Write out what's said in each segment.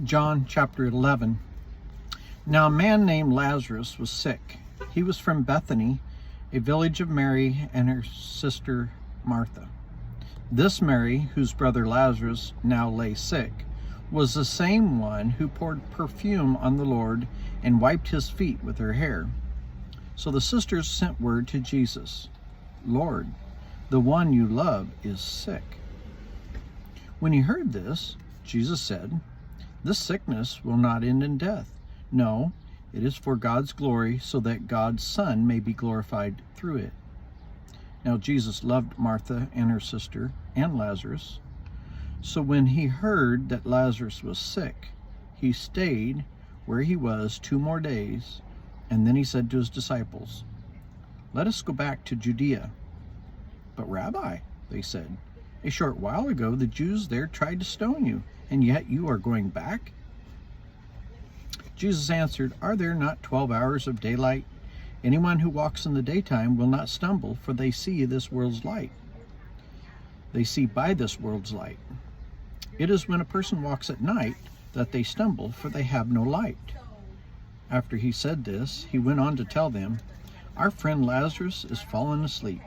John chapter 11. Now a man named Lazarus was sick. He was from Bethany, a village of Mary and her sister Martha. This Mary, whose brother Lazarus now lay sick, was the same one who poured perfume on the Lord and wiped his feet with her hair. So the sisters sent word to Jesus, "Lord, the one you love is sick." When he heard this, Jesus said, "This sickness will not end in death. No, it is for God's glory, so that God's Son may be glorified through it." Now Jesus loved Martha and her sister and Lazarus. So when he heard that Lazarus was sick, he stayed where he was 2 more days, and then he said to his disciples, "Let us go back to Judea." "But Rabbi," they said, "a short while ago the Jews there tried to stone you, and yet you are going back?" Jesus answered, "Are there not 12 hours of daylight? Anyone who walks in the daytime will not stumble, for they see this world's light. They see by this world's light. It is when a person walks at night that they stumble, for they have no light." After he said this, he went on to tell them, "Our friend Lazarus is fallen asleep,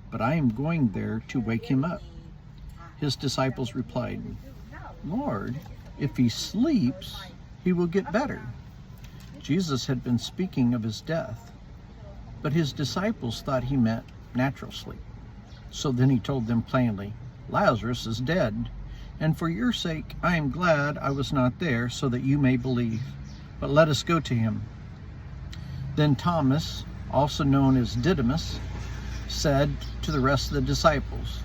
but I am going there to wake him up." His disciples replied, "Lord, if he sleeps, he will get better." Jesus had been speaking of his death, but his disciples thought he meant natural sleep. So then he told them plainly, "Lazarus is dead, and for your sake I am glad I was not there, so that you may believe. But let us go to him." Then Thomas, also known as Didymus, said to the rest of the disciples,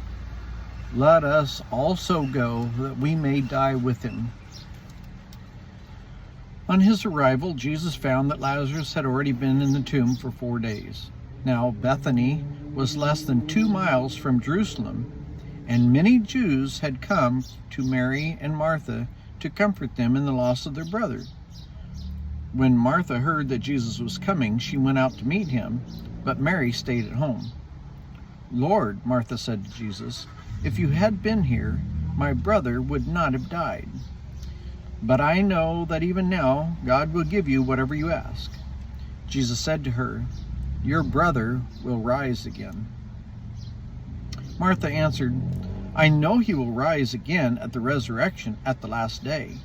"Let us also go, that we may die with him." On his arrival, Jesus found that Lazarus had already been in the tomb for 4 days. Now Bethany was less than 2 miles from Jerusalem, and many Jews had come to Mary and Martha to comfort them in the loss of their brother. When Martha heard that Jesus was coming, she went out to meet him, but Mary stayed at home. "Lord," Martha said to Jesus, "if you had been here, my brother would not have died. But I know that even now God will give you whatever you ask." Jesus said to her, "Your brother will rise again." Martha answered, "I know he will rise again at the resurrection at the last day."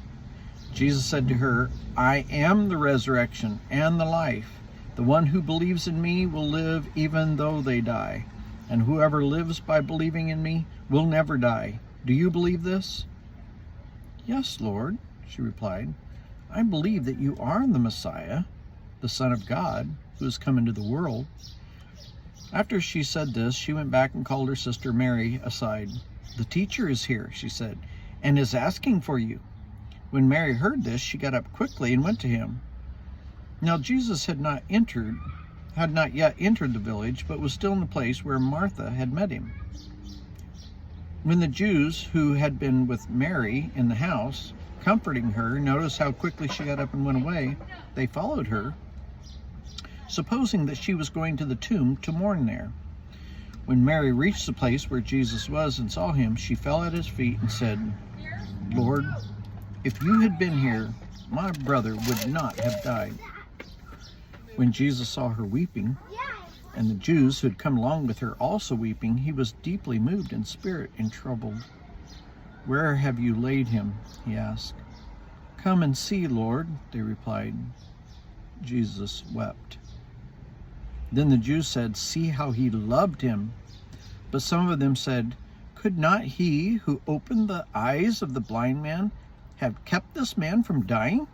Jesus said to her, "I am the resurrection and the life. The one who believes in me will live even though they die, and whoever lives by believing in me will never die. Do you believe this?" "Yes, Lord," she replied. "I believe that you are the Messiah, the Son of God, who has come into the world." After she said this, she went back and called her sister Mary aside. "The teacher is here," she said, "and is asking for you." When Mary heard this, she got up quickly and went to him. Now Jesus had not yet entered the village, but was still in the place where Martha had met him. When the Jews who had been with Mary in the house, comforting her, noticed how quickly she got up and went away, they followed her, supposing that she was going to the tomb to mourn there. When Mary reached the place where Jesus was and saw him, she fell at his feet and said, "Lord, if you had been here, my brother would not have died." When Jesus saw her weeping, and the Jews who had come along with her also weeping, he was deeply moved in spirit and troubled. "Where have you laid him?" he asked. "Come and see, Lord," they replied. Jesus wept. Then the Jews said, "See how he loved him." But some of them said, "Could not he who opened the eyes of the blind man have kept this man from dying?"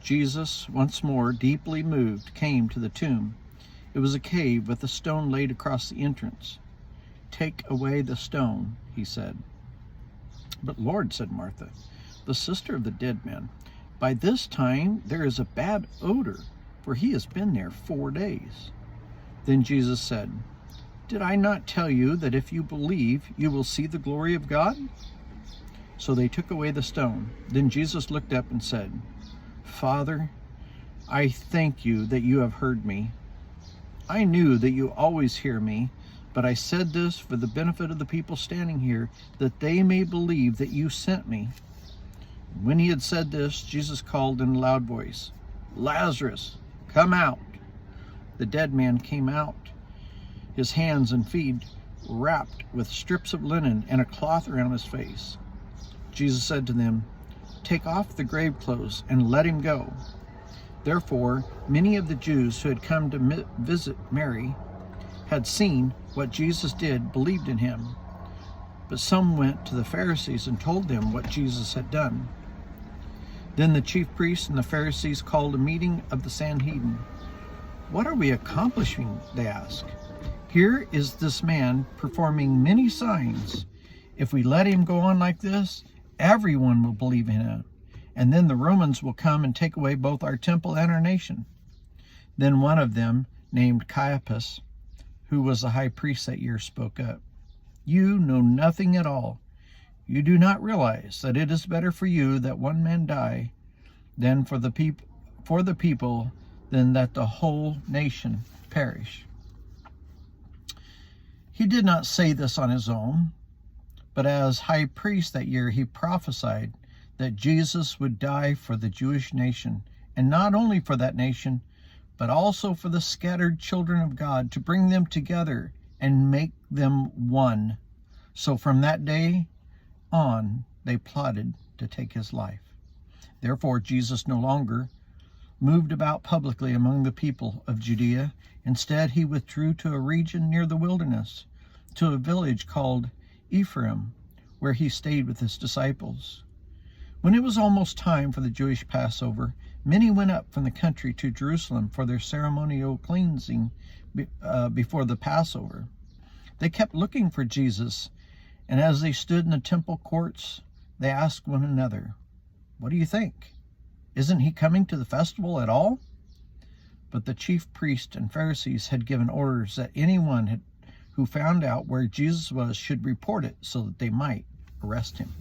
Jesus, once more deeply moved, came to the tomb. It was a cave with a stone laid across the entrance. "Take away the stone," he said. "But Lord," said Martha, the sister of the dead man, "by this time there is a bad odor, for he has been there 4 days." Then Jesus said, "Did I not tell you that if you believe, you will see the glory of God?" So they took away the stone. Then Jesus looked up and said, "Father, I thank you that you have heard me. I knew that you always hear me, but I said this for the benefit of the people standing here, that they may believe that you sent me." When he had said this, Jesus called in a loud voice, "Lazarus, come out." The dead man came out, his hands and feet wrapped with strips of linen and a cloth around his face. Jesus said to them, "Take off the grave clothes and let him go." Therefore, many of the Jews who had come to visit Mary had seen what Jesus did, believed in him. But some went to the Pharisees and told them what Jesus had done. Then the chief priests and the Pharisees called a meeting of the Sanhedrin. "What are we accomplishing?" they asked. "Here is this man performing many signs. If we let him go on like this, everyone will believe in him. And then the Romans will come and take away both our temple and our nation." Then one of them, named Caiaphas, who was the high priest that year, spoke up. "You know nothing at all. You do not realize that it is better for you that one man die than for the people than that the whole nation perish." He did not say this on his own, but as high priest that year he prophesied that Jesus would die for the Jewish nation, and not only for that nation, but also for the scattered children of God, to bring them together and make them one. So from that day on, they plotted to take his life. Therefore, Jesus no longer moved about publicly among the people of Judea. Instead, he withdrew to a region near the wilderness, to a village called Ephraim, where he stayed with his disciples. When it was almost time for the Jewish Passover, many went up from the country to Jerusalem for their ceremonial cleansing before the Passover. They kept looking for Jesus, and as they stood in the temple courts, they asked one another, "What do you think? Isn't he coming to the festival at all?" But the chief priests and Pharisees had given orders that anyone who found out where Jesus was should report it so that they might arrest him.